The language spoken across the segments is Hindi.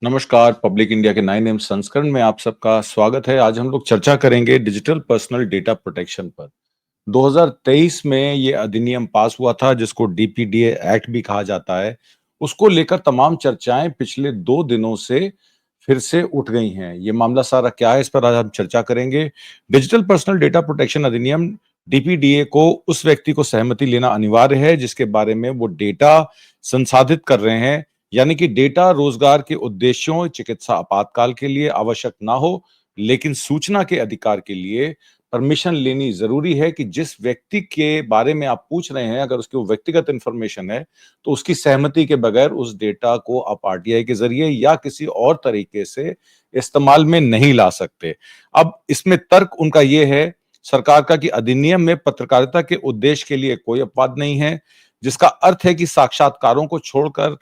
नमस्कार। पब्लिक इंडिया के 9 संस्करण में आप सबका स्वागत है। आज हम लोग चर्चा करेंगे डिजिटल पर्सनल डेटा प्रोटेक्शन पर। 2023 में ये अधिनियम पास हुआ था जिसको डीपीडीए एक्ट भी कहा जाता है। उसको लेकर तमाम चर्चाएं पिछले 2 दिनों से फिर से उठ गई हैं। ये मामला सारा क्या है, इस पर आज हम चर्चा करेंगे। डिजिटल पर्सनल डेटा प्रोटेक्शन अधिनियम डीपीडीए को उस व्यक्ति को सहमति लेना अनिवार्य है जिसके बारे में वो डेटा संसाधित कर रहे हैं, यानी कि डेटा रोजगार के उद्देश्यों, चिकित्सा आपातकाल के लिए आवश्यक ना हो, लेकिन सूचना के अधिकार के लिए परमिशन लेनी जरूरी है कि जिस व्यक्ति के बारे में आप पूछ रहे हैं, अगर उसकी वो व्यक्तिगत इंफॉर्मेशन है, तो उसकी सहमति के बगैर उस डेटा को आप आरटीआई के जरिए या किसी और तरीके से इस्तेमाल में नहीं ला सकते। अब इसमें तर्क उनका ये है सरकार का कि अधिनियम में पत्रकारिता के उद्देश्य के लिए कोई अपवाद नहीं है, जिसका अर्थ है कि साक्षात्कारों को छोड़कर,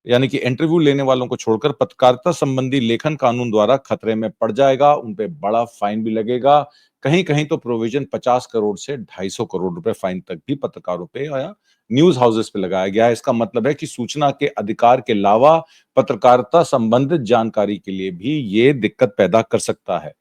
यानी कि इंटरव्यू लेने वालों को छोड़कर पत्रकारिता संबंधी लेखन कानून द्वारा खतरे में पड़ जाएगा। उन पे बड़ा फाइन भी लगेगा। कहीं कहीं तो प्रोविजन 50 करोड़ से 250 करोड़ रुपए फाइन तक भी पत्रकारों पे या न्यूज हाउसेस पे लगाया गया है। इसका मतलब है कि सूचना के अधिकार के अलावा पत्रकारिता संबंधित जानकारी के लिए भी ये दिक्कत पैदा कर सकता है।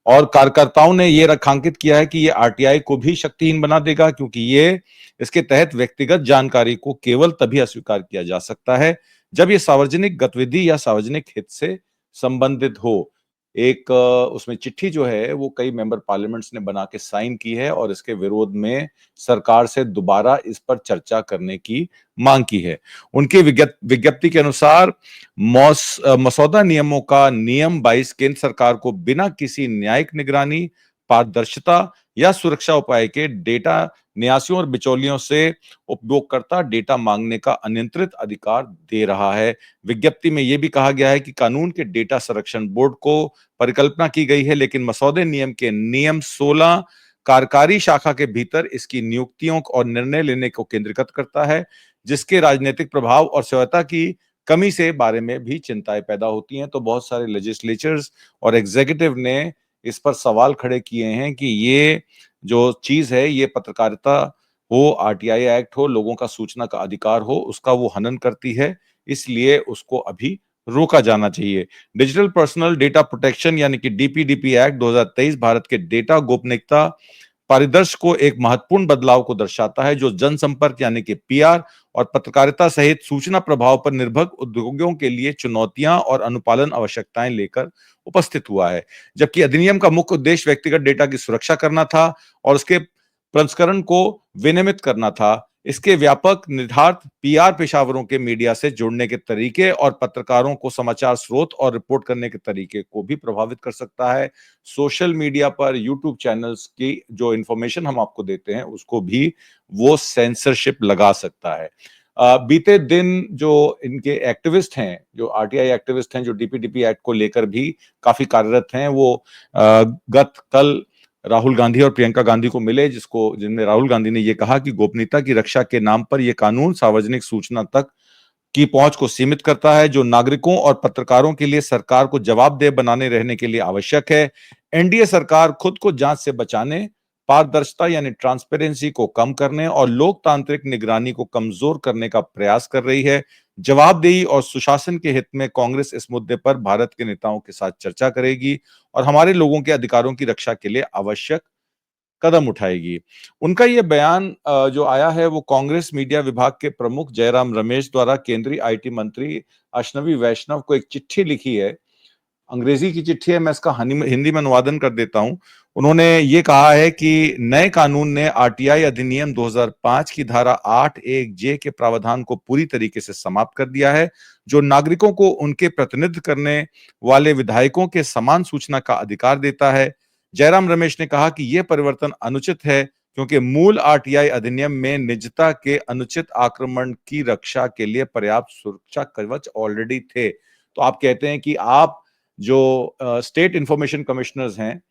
और कार्यकर्ताओं ने ये रेखांकित किया है कि ये आरटीआई को भी शक्तिहीन बना देगा, क्योंकि ये इसके तहत व्यक्तिगत जानकारी को केवल तभी अस्वीकार किया जा सकता है जब ये सार्वजनिक गतिविधि या सार्वजनिक हित से संबंधित हो। एक उसमें चिट्ठी जो है वो कई मेंबर पार्लियामेंट्स ने बना के साइन की है और इसके विरोध में सरकार से दोबारा इस पर चर्चा करने की मांग की है। उनकी विज्ञप्ति के अनुसार मसौदा नियमों का नियम 22 केंद्र सरकार को बिना किसी न्यायिक निगरानी, पारदर्शिता या सुरक्षा उपाय के डेटा न्यासियों और बिचौलियों से उपयोगकर्ता डेटा मांगने का अनियंत्रित अधिकार दे रहा है। विज्ञप्ति में यह भी कहा गया है कि कानून के डेटा संरक्षण बोर्ड को परिकल्पना की गई है, लेकिन मसौदे नियम के नियम 16 कार्यकारी शाखा के भीतर इसकी नियुक्तियों और निर्णय लेने को केंद्रीकृत करता है, जिसके राजनीतिक प्रभाव और स्वायत्तता की कमी से बारे में भी चिंताएं पैदा होती हैं। तो बहुत सारे लेजिस्लेचर्स और एग्जीक्यूटिव ने इस पर सवाल खड़े किए हैं कि ये जो चीज है, ये पत्रकारिता हो, आरटीआई एक्ट हो, लोगों का सूचना का अधिकार हो, उसका वो हनन करती है। इसलिए उसको अभी रोका जाना चाहिए। डिजिटल पर्सनल डेटा प्रोटेक्शन यानी कि डीपीडीपी एक्ट 2023 भारत के डेटा गोपनीयता परिदृश्य को एक महत्वपूर्ण बदलाव को दर्शाता है, जो जनसंपर्क यानी कि पीआर और पत्रकारिता सहित सूचना प्रभाव पर निर्भर उद्योगों के लिए चुनौतियां और अनुपालन आवश्यकताएं लेकर उपस्थित हुआ है। जबकि अधिनियम का मुख्य उद्देश्य व्यक्तिगत डेटा की सुरक्षा करना था और उसके प्रसंस्करण को विनियमित करना था, इसके व्यापक निर्धारित पीआर पेशावरों के मीडिया से जुड़ने के तरीके और पत्रकारों को समाचार स्रोत और रिपोर्ट करने के तरीके को भी प्रभावित कर सकता है। सोशल मीडिया पर यूट्यूब चैनल्स की जो इंफॉर्मेशन हम आपको देते हैं उसको भी वो सेंसरशिप लगा सकता है। बीते दिन जो इनके एक्टिविस्ट हैं, जो आरटीआई एक्टिविस्ट हैं, जो डीपीडीपी एक्ट को लेकर भी काफी कार्यरत हैं, वो गत कल राहुल गांधी और प्रियंका गांधी को मिले, जिनमें राहुल गांधी ने यह कहा कि गोपनीयता की रक्षा के नाम पर यह कानून सार्वजनिक सूचना तक की पहुंच को सीमित करता है, जो नागरिकों और पत्रकारों के लिए सरकार को जवाबदेह बनाने रहने के लिए आवश्यक है। एनडीए सरकार खुद को जांच से बचाने, पारदर्शिता यानी ट्रांसपेरेंसी को कम करने और लोकतांत्रिक निगरानी को कमजोर करने का प्रयास कर रही है। जवाबदेही और सुशासन के हित में कांग्रेस इस मुद्दे पर भारत के नेताओं के साथ चर्चा करेगी और हमारे लोगों के अधिकारों की रक्षा के लिए आवश्यक कदम उठाएगी। उनका ये बयान जो आया है वो कांग्रेस मीडिया विभाग के प्रमुख जयराम रमेश द्वारा केंद्रीय आईटी मंत्री अश्विनी वैष्णव को एक चिट्ठी लिखी है। अंग्रेजी की चिट्ठी है, मैं इसका हिंदी में अनुवादन कर देता हूं। उन्होंने ये कहा है कि नए कानून ने आरटीआई अधिनियम 2005 की धारा 8(1)(j) के प्रावधान को पूरी तरीके से समाप्त कर दिया है, जो नागरिकों को उनके प्रतिनिधित्व करने वाले विधायकों के समान सूचना का अधिकार देता है। जयराम रमेश ने कहा कि यह परिवर्तन अनुचित है, क्योंकि मूल आरटीआई अधिनियम में निजता के अनुचित आक्रमण की रक्षा के लिए पर्याप्त सुरक्षा कवच ऑलरेडी थे। तो आप कहते हैं कि आप जो स्टेट इंफॉर्मेशन कमिश्नर्स हैं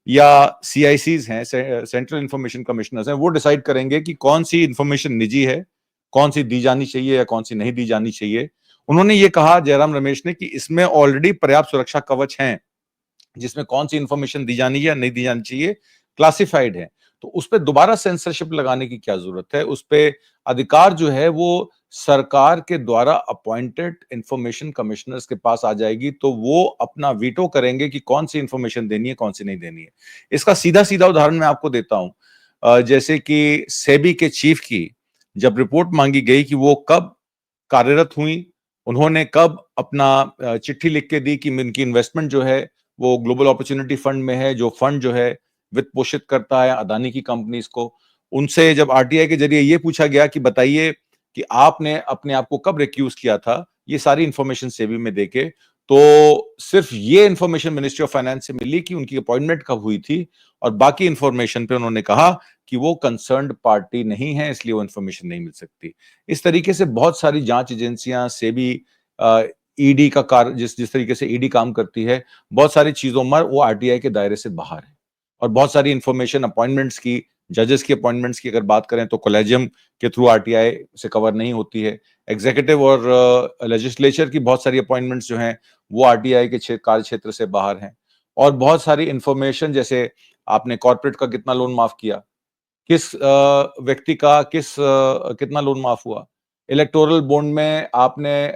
या सीआईसीज हैं, सेंट्रल इंफॉर्मेशन कमिश्नर्स हैं, वो डिसाइड करेंगे कि कौन सी इंफॉर्मेशन निजी है, कौन सी दी जानी चाहिए या कौन सी नहीं दी जानी चाहिए। उन्होंने ये कहा, जयराम रमेश ने, कि इसमें ऑलरेडी पर्याप्त सुरक्षा कवच हैं, जिसमें कौन सी इंफॉर्मेशन दी जानी है या नहीं दी जानी चाहिए क्लासिफाइड है। तो उस पर दोबारा सेंसरशिप लगाने की क्या जरूरत है? उस पर अधिकार जो है वो सरकार के द्वारा अपॉइंटेड इंफॉर्मेशन कमिश्नर्स के पास आ जाएगी, तो वो अपना वीटो करेंगे कि कौन सी इंफॉर्मेशन देनी है, कौन सी नहीं देनी है। इसका सीधा-सीधा उदाहरण मैं आपको देता हूं। जैसे कि सेबी के चीफ की जब रिपोर्ट मांगी गई कि वो कब कार्यरत हुई, उन्होंने कब अपना चिट्ठी लिख के दी कि इनकी इन्वेस्टमेंट जो है वो ग्लोबल अपॉर्चुनिटी फंड में है, जो फंड जो है वित्त पोषित करता है अदानी की कंपनीज को। उनसे जब आरटीआई के जरिए ये पूछा गया कि बताइए कि आपने अपने आप को कब रिक्यूज किया था, ये सारी इंफॉर्मेशन सेबी में देके, तो सिर्फ ये इंफॉर्मेशन मिनिस्ट्री ऑफ फाइनेंस से मिली कि उनकी अपॉइंटमेंट कब हुई थी, और बाकी इंफॉर्मेशन पे उन्होंने कहा कि वो कंसर्न्ड पार्टी नहीं है, इसलिए वो इंफॉर्मेशन नहीं मिल सकती। इस तरीके से बहुत सारी जांच एजेंसियां, सेबी, ईडी का कार्य, जिस जिस तरीके से ईडी काम करती है, बहुत सारी चीजों में वो आरटीआई के दायरे से बाहर है। और बहुत सारी इंफॉर्मेशन अपॉइंटमेंट्स की, जजेस की अपॉइंटमेंट्स की अगर बात करें तो कोलेजियम के थ्रू आरटीआई से कवर नहीं होती है। एग्जीक्यूटिव और लेजिस्लेचर की बहुत सारी अपॉइंटमेंट्स जो हैं वो आरटीआई के कार्य क्षेत्र से बाहर हैं। और बहुत सारी इंफॉर्मेशन, जैसे आपने कॉर्पोरेट का कितना लोन माफ किया, किस व्यक्ति का कितना लोन माफ हुआ, इलेक्टोरल बॉन्ड में आपने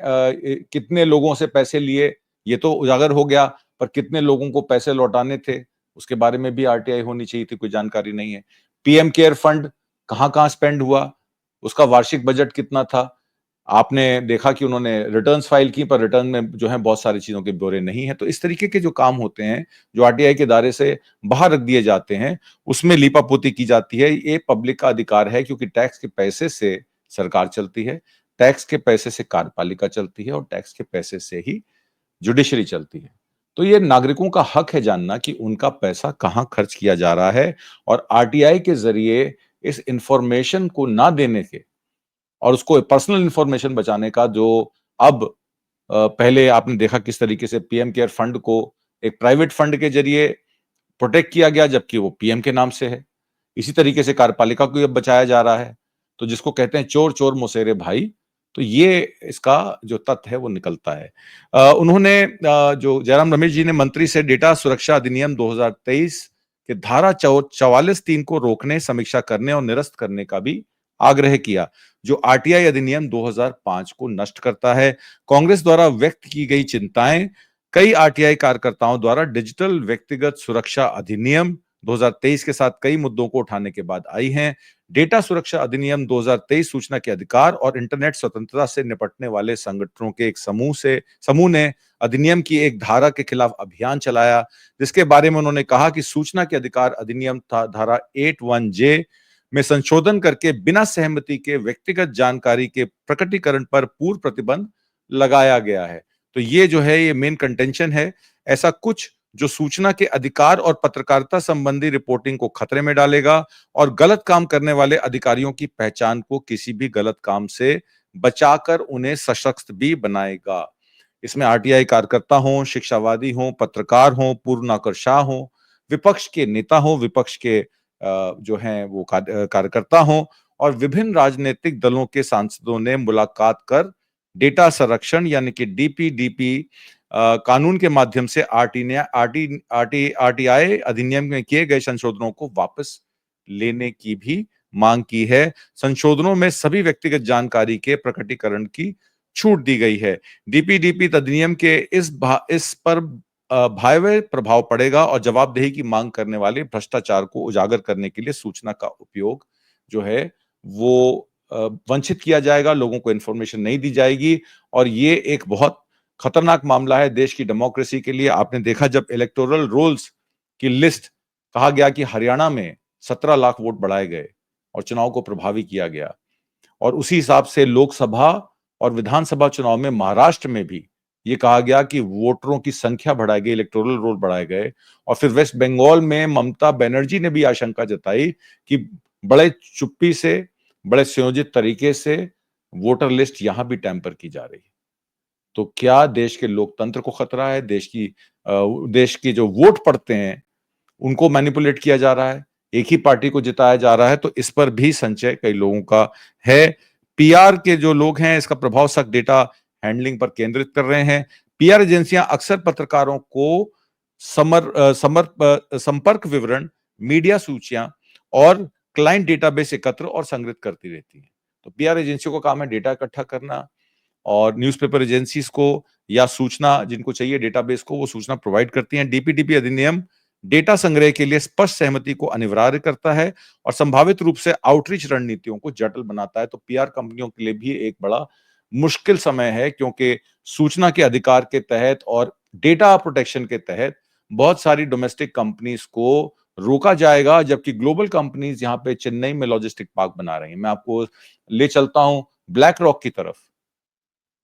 कितने लोगों से पैसे लिए, ये तो उजागर हो गया, पर कितने लोगों को पैसे लौटाने थे उसके बारे में भी आरटीआई होनी चाहिए थी, कोई जानकारी नहीं है। पीएम केयर फंड कहां कहां स्पेंड हुआ, उसका वार्षिक बजट कितना था, आपने देखा कि उन्होंने रिटर्न्स फाइल की, पर रिटर्न में जो है बहुत सारी चीजों के ब्यौरे नहीं है। तो इस तरीके के जो काम होते हैं, जो आरटीआई के दायरे से बाहर रख दिए जाते हैं, उसमें लीपापोती की जाती है। ये पब्लिक का अधिकार है, क्योंकि टैक्स के पैसे से सरकार चलती है, टैक्स के पैसे से कार्यपालिका चलती है, और टैक्स के पैसे से ही जुडिशरी चलती है। तो ये नागरिकों का हक है जानना कि उनका पैसा कहां खर्च किया जा रहा है, और आरटीआई के जरिए इस इंफॉर्मेशन को ना देने के और उसको पर्सनल इंफॉर्मेशन बचाने का जो अब पहले आपने देखा किस तरीके से पीएम केयर फंड को एक प्राइवेट फंड के जरिए प्रोटेक्ट किया गया, जबकि वो पीएम के नाम से है। इसी तरीके से कार्यपालिका को अब बचाया जा रहा है। तो जिसको कहते हैं चोर चोर मुसेरे भाई, तो ये इसका जो तथ्य है वो निकलता है। जो जयराम रमेश जी ने मंत्री से डेटा सुरक्षा अधिनियम 2023 के धारा 44(3) को रोकने, समीक्षा करने और निरस्त करने का भी आग्रह किया, जो आरटीआई अधिनियम 2005 को नष्ट करता है। कांग्रेस द्वारा व्यक्त की गई चिंताएं कई आरटीआई कार्यकर्ताओं द्वारा डिजिटल व्यक्तिगत सुरक्षा अधिनियम 2023 के साथ कई मुद्दों को उठाने के बाद आई हैं। डेटा सुरक्षा अधिनियम 2023 सूचना के अधिकार और इंटरनेट स्वतंत्रता से निपटने वाले संगठनों के एक समूह ने अधिनियम की एक धारा के खिलाफ अभियान चलाया, जिसके बारे में उन्होंने कहा कि सूचना के अधिकार अधिनियम धारा 81(j) में संशोधन करके बिना सहमति के व्यक्तिगत जानकारी के प्रकटीकरण पर पूर्व प्रतिबंध लगाया गया है। तो ये जो है ये मेन कंटेंशन है। ऐसा कुछ जो सूचना के अधिकार और पत्रकारिता संबंधी रिपोर्टिंग को खतरे में डालेगा, और गलत काम करने वाले अधिकारियों की पहचान को किसी भी गलत काम से बचाकर उन्हें सशक्त भी बनाएगा। इसमें आरटीआई कार्यकर्ता हों, शिक्षावादी हों, पत्रकार हों, पूर्व नौकरशाह हों, विपक्ष के नेता हों, विपक्ष के जो हैं वो कार्यकर्ता हों, और विभिन्न राजनीतिक दलों के सांसदों ने मुलाकात कर डेटा संरक्षण यानी कि डीपीडीपी कानून के माध्यम से आरटीआई अधिनियम में किए गए संशोधनों को वापस लेने की भी मांग की है। संशोधनों में सभी व्यक्तिगत जानकारी के प्रकटीकरण की छूट दी गई है। डीपीडीपी अधिनियम के इस पर भयावह प्रभाव पड़ेगा, और जवाबदेही की मांग करने वाले भ्रष्टाचार को उजागर करने के लिए सूचना का उपयोग जो है वो वंचित किया जाएगा, लोगों को इंफॉर्मेशन नहीं दी जाएगी। और ये एक बहुत खतरनाक मामला है देश की डेमोक्रेसी के लिए। आपने देखा जब इलेक्टोरल रोल्स की लिस्ट कहा गया कि हरियाणा में 17 लाख वोट बढ़ाए गए और चुनाव को प्रभावी किया गया, और उसी हिसाब से लोकसभा और विधानसभा चुनाव में महाराष्ट्र में भी ये कहा गया कि वोटरों की संख्या बढ़ाई गई, इलेक्टोरल रोल बढ़ाए गए। और फिर वेस्ट बंगाल में ममता बनर्जी ने भी आशंका जताई कि बड़े चुप्पी से, बड़े संयोजित तरीके से वोटर लिस्ट यहां भी टैंपर की जा रही है। तो क्या देश के लोकतंत्र को खतरा है? देश की जो वोट पड़ते हैं उनको मैनिपुलेट किया जा रहा है, एक ही पार्टी को जिताया जा रहा है। तो इस पर भी संचय कई लोगों का है। पीआर के जो लोग हैं इसका प्रभाव सख्त डेटा हैंडलिंग पर केंद्रित कर रहे हैं। पीआर एजेंसियां अक्सर पत्रकारों को संपर्क विवरण, मीडिया सूचियां और क्लाइंट डेटाबेस एकत्र और संग्रहित करती रहती हैं। तो पीआर एजेंसियों का काम है डेटा इकट्ठा करना, और न्यूज़पेपर एजेंसीज को या सूचना जिनको चाहिए डेटाबेस को, वो सूचना प्रोवाइड करती हैं। डीपीडीपी अधिनियम डेटा संग्रह के लिए स्पष्ट सहमति को अनिवार्य करता है और संभावित रूप से आउटरीच रणनीतियों को जटिल बनाता है। तो पीआर कंपनियों के लिए भी एक बड़ा मुश्किल समय है, क्योंकि सूचना के अधिकार के तहत और डेटा प्रोटेक्शन के तहत बहुत सारी डोमेस्टिक कंपनीज को रोका जाएगा, जबकि ग्लोबल कंपनीज यहाँ पे चेन्नई में लॉजिस्टिक पार्क बना रही हैं। मैं आपको ले चलता हूं ब्लैक रॉक की तरफ।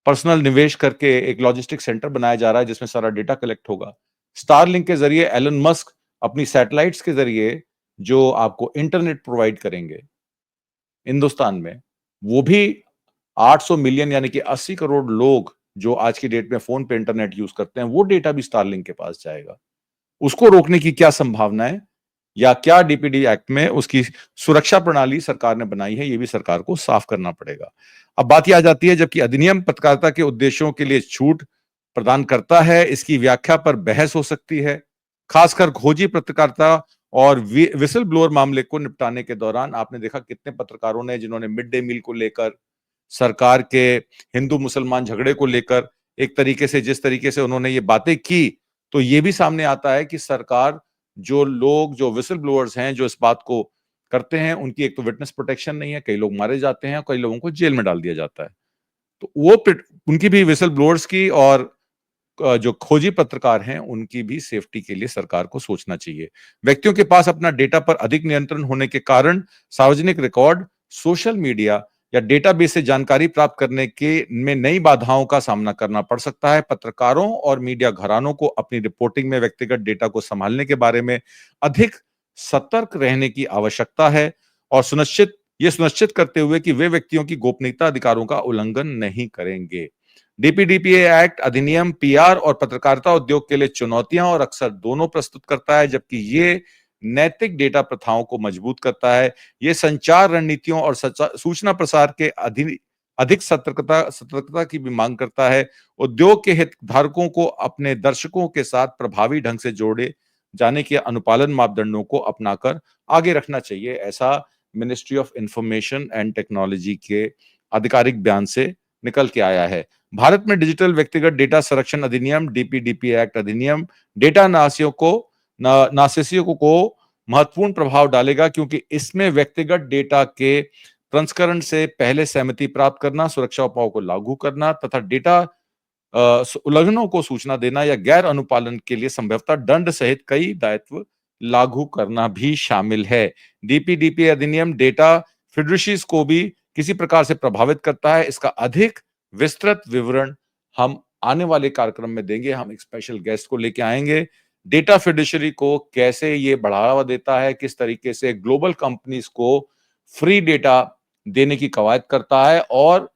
पर्सनल निवेश करके एक लॉजिस्टिक सेंटर बनाया जा रहा है जिसमें सारा डेटा कलेक्ट होगा। स्टारलिंक के जरिए एलन मस्क अपनी सैटेलाइट्स के जरिए जो आपको इंटरनेट प्रोवाइड करेंगे हिंदुस्तान में, वो भी 800 मिलियन यानी कि 80 करोड़ लोग जो आज की डेट में फोन पे इंटरनेट यूज करते हैं, वो डेटा भी स्टारलिंक के पास जाएगा। उसको रोकने की क्या संभावना है, या क्या डीपीडी एक्ट में उसकी सुरक्षा प्रणाली सरकार ने बनाई है, ये भी सरकार को साफ करना पड़ेगा। अब बात यह आ जाती है, जबकि अधिनियम पत्रकारिता के उद्देश्यों के लिए छूट प्रदान करता है, इसकी व्याख्या पर बहस हो सकती है। खासकर खोजी पत्रकारिता और विसल ब्लोअर मामले को निपटाने के दौरान आपने देखा कितने पत्रकारों ने, जिन्होंने मिड डे मील को लेकर, सरकार के हिंदू मुसलमान झगड़े को लेकर एक तरीके से, जिस तरीके से उन्होंने ये बातें की, तो ये भी सामने आता है कि सरकार, जो लोग, जो विसल ब्लोअर्स हैं, जो इस बात को करते हैं, उनकी एक तो विटनेस प्रोटेक्शन नहीं है, कई लोग मारे जाते हैं, कई लोगों को जेल में डाल दिया जाता है। तो वो उनकी भी, विसल ब्लोअर्स की और जो खोजी पत्रकार हैं, उनकी भी सेफ्टी के लिए सरकार को सोचना चाहिए। व्यक्तियों के पास अपना डेटा पर अधिक नियंत्रण होने के कारण सार्वजनिक रिकॉर्ड, सोशल मीडिया या डेटाबेस से जानकारी प्राप्त करने के में नई बाधाओं का सामना करना पड़ सकता है। पत्रकारों और मीडिया घरानों को अपनी रिपोर्टिंग में व्यक्तिगत डेटा को संभालने के बारे में अधिक सतर्क रहने की आवश्यकता है, और सुनिश्चित करते हुए कि वे व्यक्तियों की गोपनीयता अधिकारों का उल्लंघन नहीं करेंगे। डीपीडीपीए एक्ट अधिनियम पीआर और पत्रकारिता उद्योग के लिए चुनौतियां और अक्सर दोनों प्रस्तुत करता है, जबकि ये नैतिक डेटा प्रथाओं को मजबूत करता है। ये संचार रणनीतियों और सूचना प्रसार के अधिक सतर्कता की भी मांग करता है। उद्योग के हितधारकों को अपने दर्शकों के साथ प्रभावी ढंग से जोड़े जाने के अनुपालन मापदंडों को अपनाकर आगे रखना चाहिए, ऐसा ministry of information and technology के आधिकारिक बयान से निकल के आया है। भारत में डिजिटल व्यक्तिगत डेटा संरक्षण अधिनियम डीपीडीपी एक्ट अधिनियम डेटा नासेसियों को महत्वपूर्ण प्रभाव डालेगा, क्योंकि इसमें व्यक्तिगत डेटा के प्रसंस्करण से पहले सहमति प्राप्त करना, सुरक्षा उपायों को लागू करना तथा डेटा उल्लंघनों को सूचना देना या गैर अनुपालन के लिए संभवतः दंड सहित कई दायित्व लागू करना भी शामिल है। डीपीडीपी अधिनियम डेटा फिडुशियरीज को भी किसी प्रकार से प्रभावित करता है। इसका अधिक विस्तृत विवरण हम आने वाले कार्यक्रम में देंगे। हम एक स्पेशल गेस्ट को लेके आएंगे। डेटा फिडुशियरी को कैसे ये बढ़ावा देता है, किस तरीके से ग्लोबल कंपनीज को फ्री डेटा देने की कवायद करता है, और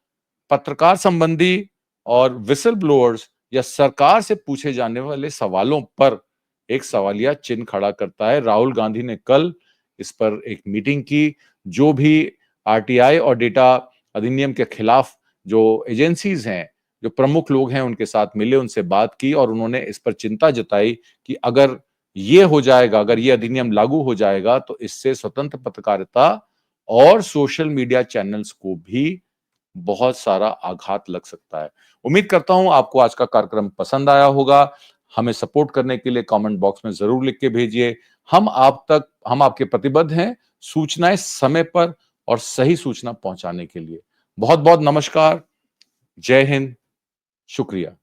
पत्रकार संबंधी और विसल ब्लोअर्स या सरकार से पूछे जाने वाले सवालों पर एक सवालिया चिन्ह खड़ा करता है। राहुल गांधी ने कल इस पर एक मीटिंग की। जो भी आरटीआई और डेटा अधिनियम के खिलाफ जो एजेंसीज हैं, जो प्रमुख लोग हैं, उनके साथ मिले, उनसे बात की, और उन्होंने इस पर चिंता जताई कि अगर ये हो जाएगा, अगर ये अधिनियम लागू हो जाएगा, तो इससे स्वतंत्र पत्रकारिता और सोशल मीडिया चैनल्स को भी बहुत सारा आघात लग सकता है। उम्मीद करता हूं आपको आज का कार्यक्रम पसंद आया होगा। हमें सपोर्ट करने के लिए कमेंट बॉक्स में जरूर लिख के भेजिए। हम आपके प्रतिबद्ध हैं सूचनाएं समय पर और सही सूचना पहुंचाने के लिए। बहुत बहुत नमस्कार। जय हिंद। शुक्रिया।